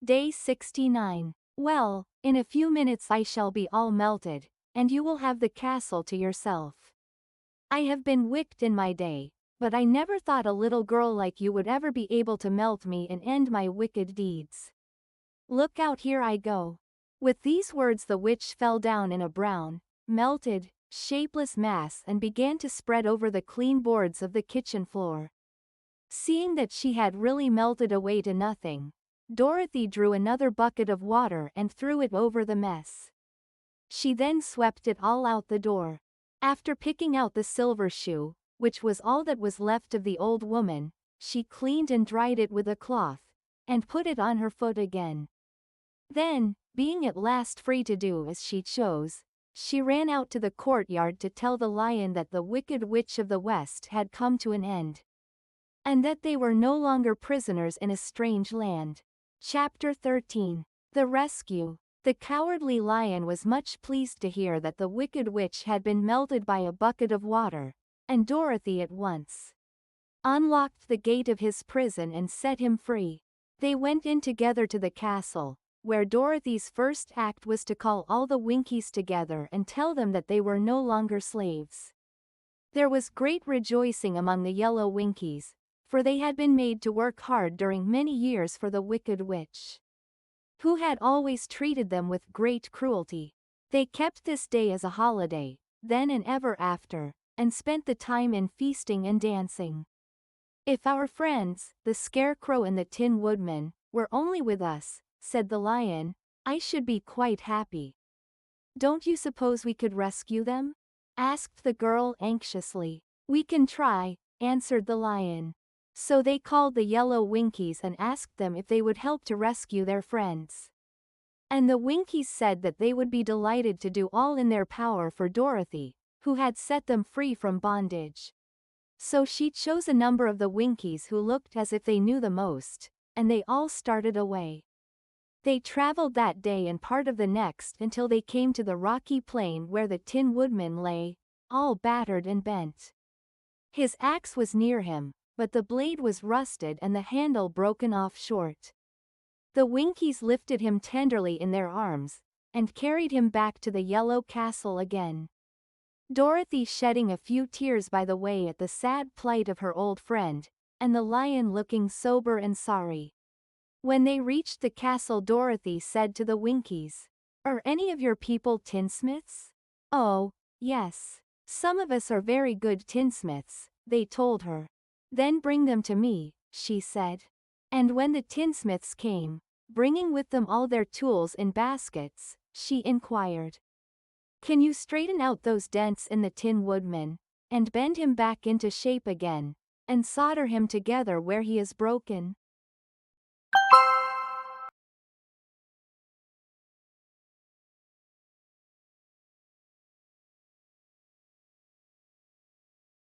Day 69. Well, in a few minutes I shall be all melted, and you will have the castle to yourself. I have been wicked in my day, but I never thought a little girl like you would ever be able to melt me and end my wicked deeds. Look out, here I go. With these words the witch fell down in a brown, melted, shapeless mass and began to spread over the clean boards of the kitchen floor. Seeing that she had really melted away to nothing, Dorothy drew another bucket of water and threw it over the mess. She then swept it all out the door. After picking out the silver shoe, which was all that was left of the old woman, she cleaned and dried it with a cloth, and put it on her foot again. Then, being at last free to do as she chose, she ran out to the courtyard to tell the lion that the wicked witch of the West had come to an end, and that they were no longer prisoners in a strange land. Chapter 13. The Rescue. The cowardly lion was much pleased to hear that the wicked witch had been melted by a bucket of water, and Dorothy at once unlocked the gate of his prison and set him free. They went in together to the castle, where Dorothy's first act was to call all the Winkies together and tell them that they were no longer slaves. There was great rejoicing among the yellow Winkies, for they had been made to work hard during many years for the wicked witch, who had always treated them with great cruelty. They kept this day as a holiday, then and ever after, and spent the time in feasting and dancing. If our friends, the Scarecrow and the Tin Woodman, were only with us, said the lion, I should be quite happy. Don't you suppose we could rescue them? Asked the girl anxiously. We can try, answered the lion. So they called the yellow Winkies and asked them if they would help to rescue their friends. And the Winkies said that they would be delighted to do all in their power for Dorothy, who had set them free from bondage. So she chose a number of the Winkies who looked as if they knew the most, and they all started away. They traveled that day and part of the next until they came to the rocky plain where the Tin Woodman lay, all battered and bent. His axe was near him, but the blade was rusted and the handle broken off short. The Winkies lifted him tenderly in their arms, and carried him back to the yellow castle again. Dorothy shedding a few tears by the way at the sad plight of her old friend, and the lion looking sober and sorry. When they reached the castle, Dorothy said to the Winkies, Are any of your people tinsmiths? Oh, yes. Some of us are very good tinsmiths, they told her. Then bring them to me, she said. And when the tinsmiths came, bringing with them all their tools in baskets, she inquired, Can you straighten out those dents in the Tin Woodman, and bend him back into shape again, and solder him together where he is broken?